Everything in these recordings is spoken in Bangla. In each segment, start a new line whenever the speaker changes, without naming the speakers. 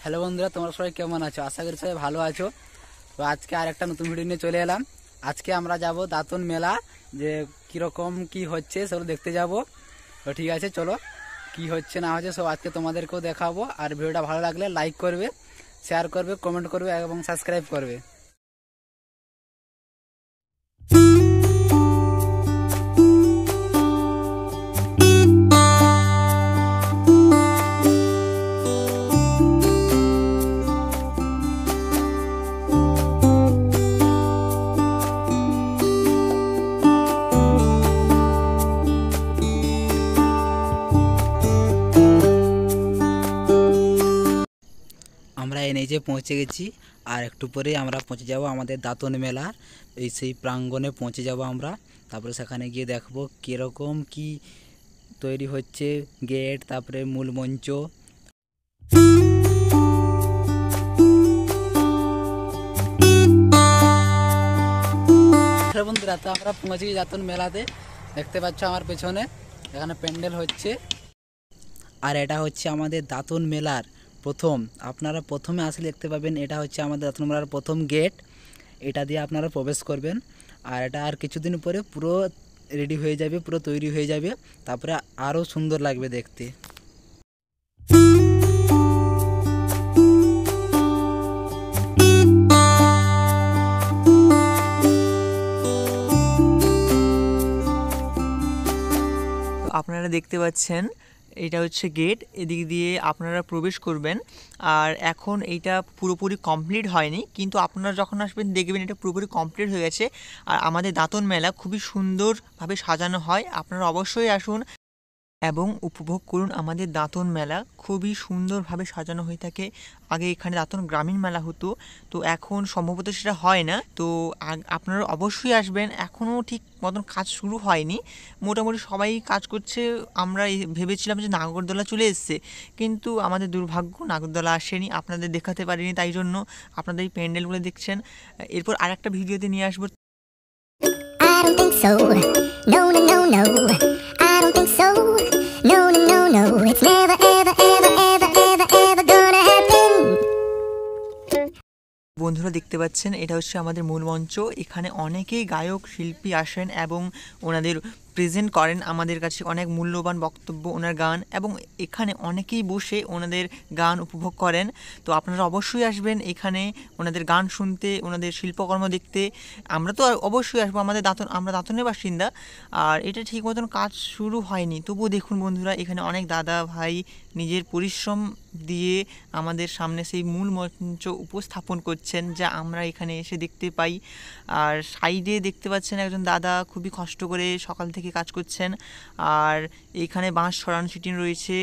হ্যালো বন্ধুরা, তোমরা সবাই কেমন আছো? আশা করি সবাই ভালো আছো। তো আজকে আর একটা নতুন ভিডিও নিয়ে চলে এলাম। আজকে আমরা যাব দাঁতন মেলা, যে কিরকম কি হচ্ছে সেগুলো দেখতে যাব। তো ঠিক আছে, চলো কি হচ্ছে না হচ্ছে সব আজকে তোমাদেরকেও দেখাবো। আর ভিডিওটা ভালো লাগলে লাইক করবে, শেয়ার করবে, কমেন্ট করবে এবং সাবস্ক্রাইব করবে। আমরা এই যে পৌঁছে গেছি, আর একটু পরেই আমরা পৌঁছে যাব আমাদের দাঁতন মেলার সেই প্রাঙ্গণে পৌঁছে যাব আমরা। তারপরে সেখানে গিয়ে দেখবো কীরকম কি তৈরি হচ্ছে, গেট, তারপরে মূল মঞ্চ। বন্ধুরা, তো আমরা পৌঁছে গেছি দাঁতন মেলাতে। দেখতে পাচ্ছ আমার পেছনে এখানে প্যান্ডেল হচ্ছে। আর এটা হচ্ছে আমাদের দাঁতন মেলার প্রথম, আপনারা প্রথমে আসলে দেখতে পাবেন এটা হচ্ছে আমাদের দাঁতন মেলার প্রথম গেট। এটা দিয়ে আপনারা প্রবেশ করবেন। আর এটা আর কিছুদিন পরে পুরো রেডি হয়ে যাবে, পুরো তৈরি হয়ে যাবে, তারপরে আরও সুন্দর লাগবে দেখতে।
আপনারা দেখতে পাচ্ছেন এটা হচ্ছে গেট, এদিক দিয়ে আপনারা প্রবেশ করবেন। আর এখন এইটা পুরোপুরি কমপ্লিট হয়নি, কিন্তু আপনারা যখন আসবেন দেখবেন এটা পুরোপুরি কমপ্লিট হয়ে গেছে। আর আমাদের দাঁতন মেলা খুবই সুন্দরভাবে সাজানো হয়, আপনারা অবশ্যই আসুন এবং উপভোগ করুন আমাদের দাঁতন মেলা। খুবই সুন্দরভাবে সাজানো হয়ে থাকে। আগে এখানে দাঁতন গ্রামীণ মেলা হতো, তো এখন সম্ভবত সেটা হয় না। তো আপনারা অবশ্যই আসবেন। এখনও ঠিক মতন কাজ শুরু হয়নি, মোটামুটি সবাই কাজ করছে। আমরা ভেবেছিলাম যে নাগরদোলা চলে এসছে, কিন্তু আমাদের দুর্ভাগ্য নাগরদোলা আসেনি, আপনাদের দেখাতে পারিনি। তাই জন্য আপনাদের এই প্যান্ডেলগুলো দেখছেন। এরপর আর একটা ভিডিওতে নিয়ে আসবো।
I don't think so. No, no, no, no. I don't think so. No, no, no, no. It's never, ever, ever, ever, ever, ever gonna happen.
বন্ধুরা দেখতে পাচ্ছেন এটা হচ্ছে আমাদের মূল মঞ্চ। এখানে অনেকেই গায়ক শিল্পী আসেন এবং ওনাদের প্রেজেন্ট করেন আমাদের কাছে অনেক মূল্যবান বক্তব্য, ওনার গান, এবং এখানে অনেকেই বসে ওনাদের গান উপভোগ করেন। তো আপনারা অবশ্যই আসবেন এখানে ওনাদের গান শুনতে, ওনাদের শিল্পকর্ম দেখতে। আমরা তো অবশ্যই আসবো, আমরা দাঁতনের বাসিন্দা। আর এটা ঠিক মতন কাজ শুরু হয়নি, তবুও দেখুন বন্ধুরা, এখানে অনেক দাদা ভাই নিজের পরিশ্রম দিয়ে আমাদের সামনে সেই মূল মঞ্চ উপস্থাপন করছেন, যা আমরা এখানে এসে দেখতে পাই। আর সাইডে দেখতে পাচ্ছেন একজন দাদা খুবই কষ্ট করে সকাল থেকে কাজ করছেন। আর এখানে বাঁশ ছড়ানো ছিটিয়ে রয়েছে,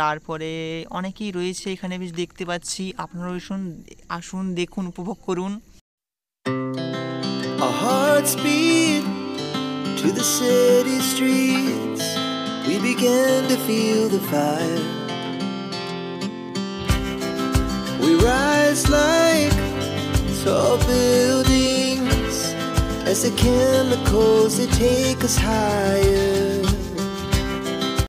তারপরে অনেকেই রয়েছে এখানে বেশ দেখতে পাচ্ছি। আপনারা আসুন, দেখুন, উপভোগ করুন।
Our hearts beat to the city streets. We began to feel the fire. We rise like tall buildings as the chemicals, they take us higher.